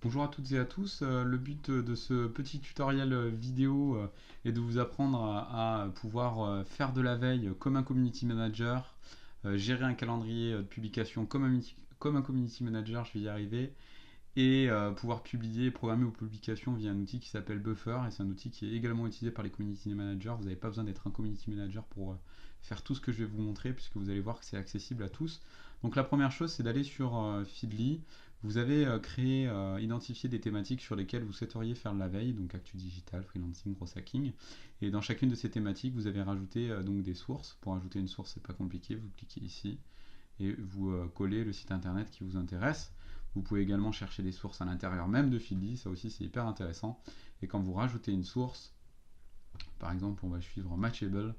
Bonjour à toutes et à tous. Le but de ce petit tutoriel vidéo est de vous apprendre à pouvoir faire de la veille comme un community manager, gérer un calendrier de publication comme un community manager, je vais y arriver, et pouvoir publier et programmer vos publications via un outil qui s'appelle Buffer, et c'est un outil qui est également utilisé par les community managers. Vous n'avez pas besoin d'être un community manager pour faire tout ce que je vais vous montrer, puisque vous allez voir que c'est accessible à tous. Donc la première chose, c'est d'aller sur Feedly. Vous avez identifié des thématiques sur lesquelles vous souhaiteriez faire de la veille, donc actu digital, freelancing, gros hacking. Et dans chacune de ces thématiques, vous avez rajouté donc des sources. Pour ajouter une source, c'est pas compliqué, vous cliquez ici et vous collez le site internet qui vous intéresse. Vous pouvez également chercher des sources à l'intérieur même de Feedly, ça aussi c'est hyper intéressant. Et quand vous rajoutez une source, par exemple on va suivre Matchable,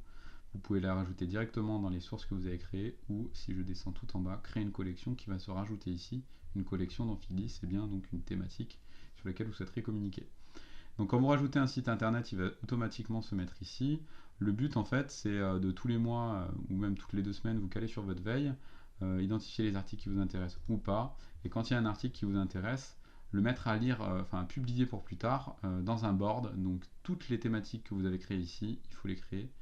vous pouvez la rajouter directement dans les sources que vous avez créées, ou si je descends tout en bas, créer une collection qui va se rajouter ici. Une collection dans Feedly, c'est bien donc une thématique sur laquelle vous souhaiterez communiquer. Donc quand vous rajoutez un site internet, il va automatiquement se mettre ici. Le but en fait, c'est de tous les mois ou même toutes les 2 semaines, vous calez sur votre veille, identifier les articles qui vous intéressent ou pas, et quand il y a un article qui vous intéresse, le mettre à lire, enfin à publier pour plus tard dans un board. Donc toutes les thématiques que vous avez créées ici, il faut les créer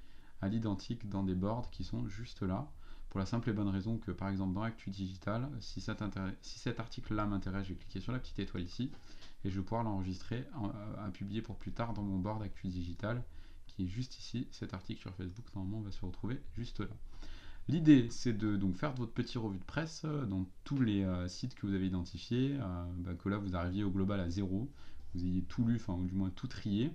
à l'identique dans des boards qui sont juste là, pour la simple et bonne raison que par exemple dans Actu Digital, si cet article-là m'intéresse, je vais cliquer sur la petite étoile ici, et je vais pouvoir l'enregistrer à publier pour plus tard dans mon board Actu Digital, qui est juste ici. Cet article sur Facebook, normalement, va se retrouver juste là. L'idée, c'est de donc faire votre petit revue de presse dans tous les sites que vous avez identifiés, que là vous arriviez au global à 0, vous ayez tout lu, enfin ou du moins tout trié.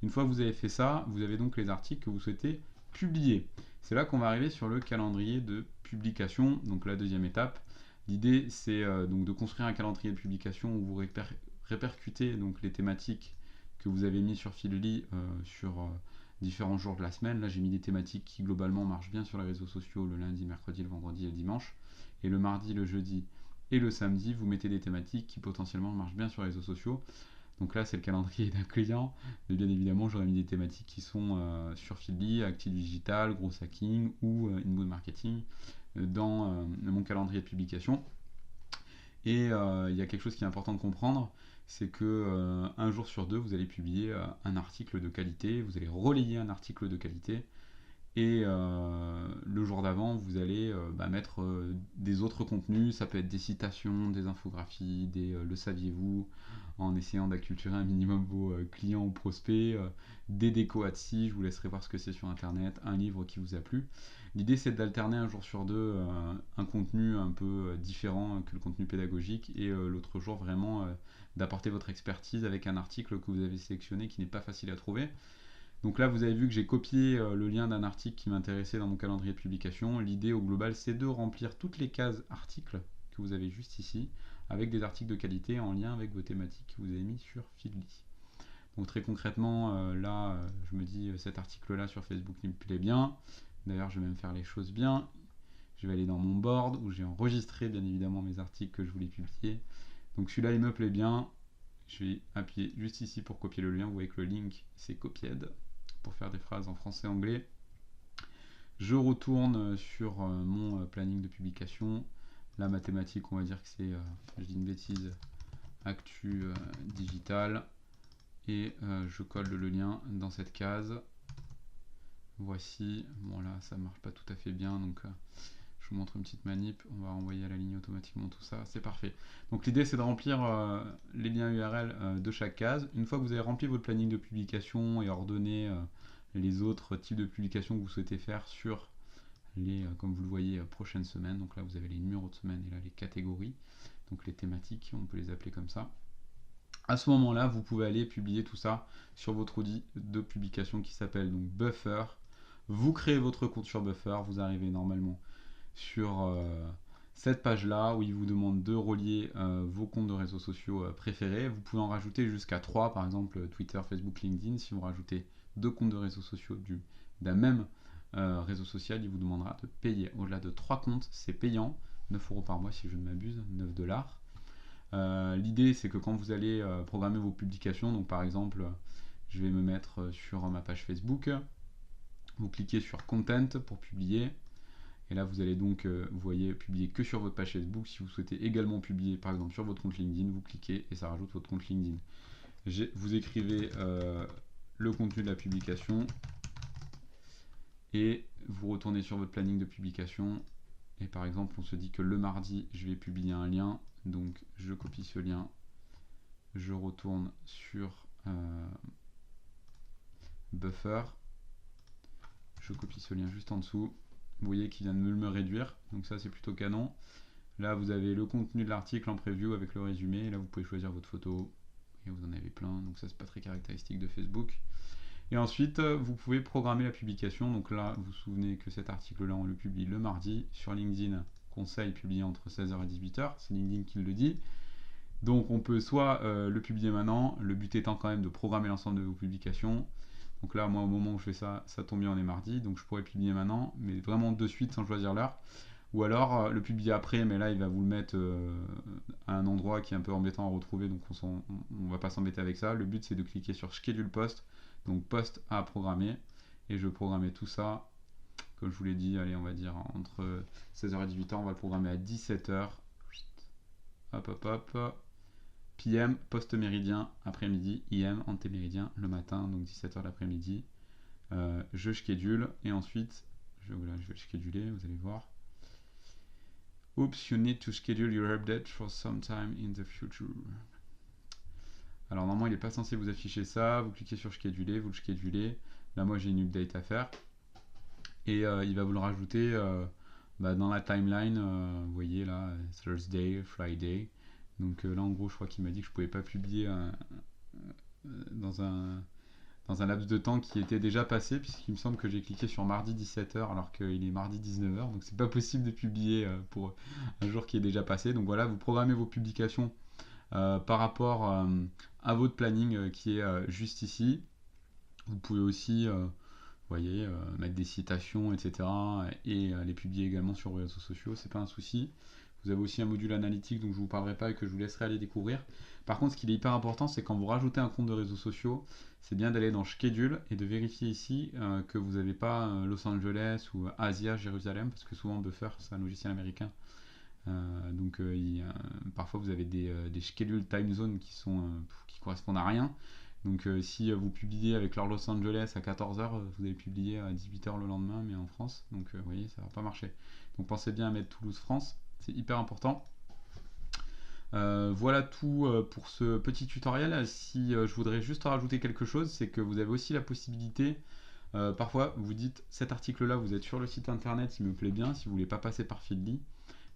Une fois que vous avez fait ça, vous avez donc les articles que vous souhaitez publier. C'est là qu'on va arriver sur le calendrier de publication, donc la deuxième étape. L'idée, c'est donc de construire un calendrier de publication où vous répercutez donc les thématiques que vous avez mis sur Feedly sur différents jours de la semaine. Là, j'ai mis des thématiques qui globalement marchent bien sur les réseaux sociaux le lundi, mercredi, le vendredi et le dimanche. Et le mardi, le jeudi et le samedi, vous mettez des thématiques qui potentiellement marchent bien sur les réseaux sociaux. Donc là, c'est le calendrier d'un client. Mais bien évidemment, j'aurais mis des thématiques qui sont sur Feedly, Active Digital, Gros Hacking ou Inbound Marketing dans mon calendrier de publication. Et il y a quelque chose qui est important de comprendre, c'est que un jour sur deux, vous allez publier un article de qualité, vous allez relayer un article de qualité, et le jour d'avant, vous allez mettre des autres contenus. Ça peut être des citations, des infographies, des le saviez-vous, en essayant d'acculturer un minimum vos clients ou prospects, des décos Etsy, je vous laisserai voir ce que c'est sur internet, un livre qui vous a plu. L'idée, c'est d'alterner un jour sur deux un contenu un peu différent que le contenu pédagogique, et l'autre jour vraiment d'apporter votre expertise avec un article que vous avez sélectionné qui n'est pas facile à trouver. Donc là, vous avez vu que j'ai copié le lien d'un article qui m'intéressait dans mon calendrier de publication. L'idée au global, c'est de remplir toutes les cases articles que vous avez juste ici, avec des articles de qualité en lien avec vos thématiques que vous avez mis sur Feedly. Donc très concrètement, là, je me dis, cet article-là sur Facebook, il me plaît bien. D'ailleurs, je vais même faire les choses bien. Je vais aller dans mon board, où j'ai enregistré bien évidemment mes articles que je voulais publier. Donc celui-là, il me plaît bien. Je vais appuyer juste ici pour copier le lien. Vous voyez que le link, c'est copied pour faire des phrases en français et anglais. Je retourne sur mon planning de publication. La mathématique, on va dire que c'est, je dis une bêtise, Actu Digital. Et je colle le lien dans cette case. Voici. Bon là, ça marche pas tout à fait bien, donc je vous montre une petite manip. On va envoyer à la ligne automatiquement tout ça. C'est parfait. Donc l'idée, c'est de remplir les liens URL de chaque case. Une fois que vous avez rempli votre planning de publication et ordonné les autres types de publications que vous souhaitez faire sur les, comme vous le voyez, prochaines semaines. Donc là, vous avez les numéros de semaine et là, les catégories. Donc les thématiques, on peut les appeler comme ça. À ce moment-là, vous pouvez aller publier tout ça sur votre outil de publication qui s'appelle donc Buffer. Vous créez votre compte sur Buffer, vous arrivez normalement sur cette page-là où il vous demande de relier vos comptes de réseaux sociaux préférés. Vous pouvez en rajouter jusqu'à 3, par exemple Twitter, Facebook, LinkedIn. Si vous rajoutez 2 comptes de réseaux sociaux d'un même réseau social, il vous demandera de payer. Au-delà de 3 comptes, c'est payant, 9 € par mois si je ne m'abuse, 9 dollars. L'idée, c'est que quand vous allez programmer vos publications, donc par exemple, je vais me mettre sur ma page Facebook, vous cliquez sur Content pour publier, Et là, vous allez donc, vous voyez, publier que sur votre page Facebook. Si vous souhaitez également publier, par exemple, sur votre compte LinkedIn, vous cliquez et ça rajoute votre compte LinkedIn. Vous écrivez le contenu de la publication et vous retournez sur votre planning de publication. Et par exemple, on se dit que le mardi, je vais publier un lien. Donc, je copie ce lien. Je retourne sur Buffer. Je copie ce lien juste en dessous. Vous voyez qu'il vient de me réduire. Donc ça, c'est plutôt canon. Là, vous avez le contenu de l'article en preview avec le résumé. Et là, vous pouvez choisir votre photo. Et vous en avez plein. Donc ça, c'est pas très caractéristique de Facebook. Et ensuite, vous pouvez programmer la publication. Donc là, vous vous souvenez que cet article-là, on le publie le mardi. Sur LinkedIn, conseil publié entre 16h et 18h. C'est LinkedIn qui le dit. Donc on peut soit le publier maintenant, le but étant quand même de programmer l'ensemble de vos publications. Donc là, moi, au moment où je fais ça, ça tombe bien, on est mardi. Donc je pourrais publier maintenant, mais vraiment de suite sans choisir l'heure. Ou alors le publier après, mais là, il va vous le mettre à un endroit qui est un peu embêtant à retrouver. Donc on ne va pas s'embêter avec ça. Le but, c'est de cliquer sur Schedule Post. Donc post à programmer. Et je vais programmer tout ça. Comme je vous l'ai dit, allez, on va dire entre 16h et 18h, on va le programmer à 17h. Hop, hop, hop. PM, post-méridien, après-midi, IM, antéméridien, le matin, donc 17h l'après-midi. Je schedule et ensuite, je vais le scheduler, vous allez voir. Oops, you need to schedule your update for some time in the future. Alors normalement, il n'est pas censé vous afficher ça. Vous cliquez sur scheduler, vous le schedulez. Là, moi, j'ai une update à faire. Et il va vous le rajouter dans la timeline. Vous voyez là, Thursday, Friday. Donc là, en gros, je crois qu'il m'a dit que je ne pouvais pas publier dans un laps de temps qui était déjà passé, puisqu'il me semble que j'ai cliqué sur mardi 17h alors qu'il est mardi 19h. Donc c'est pas possible de publier pour un jour qui est déjà passé. Donc voilà, vous programmez vos publications par rapport à votre planning qui est juste ici. Vous pouvez aussi voyez, mettre des citations, etc. et les publier également sur vos réseaux sociaux, c'est pas un souci. Vous avez aussi un module analytique dont je ne vous parlerai pas et que je vous laisserai aller découvrir. Par contre, ce qui est hyper important, c'est quand vous rajoutez un compte de réseaux sociaux, c'est bien d'aller dans Schedule et de vérifier ici que vous n'avez pas Los Angeles ou Asia, Jérusalem, parce que souvent Buffer, c'est un logiciel américain. Parfois, vous avez des Schedule Time Zone qui correspondent à rien. Donc si vous publiez avec leur Los Angeles à 14h, vous allez publier à 18h le lendemain, mais en France. Donc vous voyez, ça ne va pas marcher. Donc pensez bien à mettre Toulouse-France. C'est hyper important. Voilà tout pour ce petit tutoriel. Si je voudrais juste rajouter quelque chose, c'est que vous avez aussi la possibilité, parfois vous dites cet article là, vous êtes sur le site internet, il me plaît bien, si vous ne voulez pas passer par Feedly,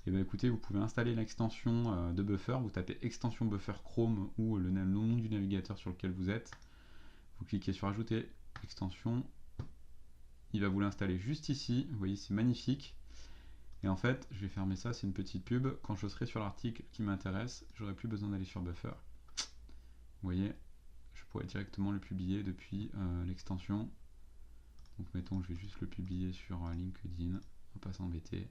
et bien écoutez, vous pouvez installer l'extension de Buffer, vous tapez extension Buffer Chrome ou le nom du navigateur sur lequel vous êtes, vous cliquez sur ajouter extension, il va vous l'installer juste ici, vous voyez c'est magnifique. Et en fait, je vais fermer ça, c'est une petite pub. Quand je serai sur l'article qui m'intéresse, j'aurai plus besoin d'aller sur Buffer. Vous voyez, je pourrais directement le publier depuis l'extension. Donc mettons, je vais juste le publier sur LinkedIn, on va pas s'embêter.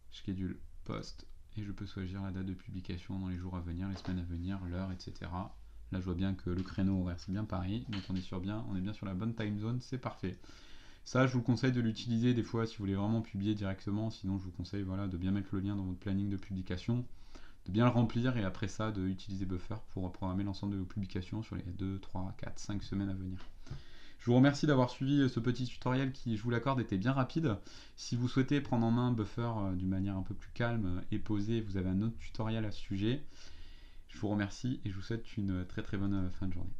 Schedule post, et je peux choisir la date de publication dans les jours à venir, les semaines à venir, l'heure, etc. Là, je vois bien que le créneau horaire, c'est bien pareil. Donc on est bien sur la bonne time zone, c'est parfait. Ça, je vous conseille de l'utiliser des fois si vous voulez vraiment publier directement. Sinon, je vous conseille de bien mettre le lien dans votre planning de publication, de bien le remplir et après ça, d'utiliser Buffer pour programmer l'ensemble de vos publications sur les 2, 3, 4, 5 semaines à venir. Je vous remercie d'avoir suivi ce petit tutoriel qui, je vous l'accorde, était bien rapide. Si vous souhaitez prendre en main Buffer d'une manière un peu plus calme et posée, vous avez un autre tutoriel à ce sujet. Je vous remercie et je vous souhaite une très très bonne fin de journée.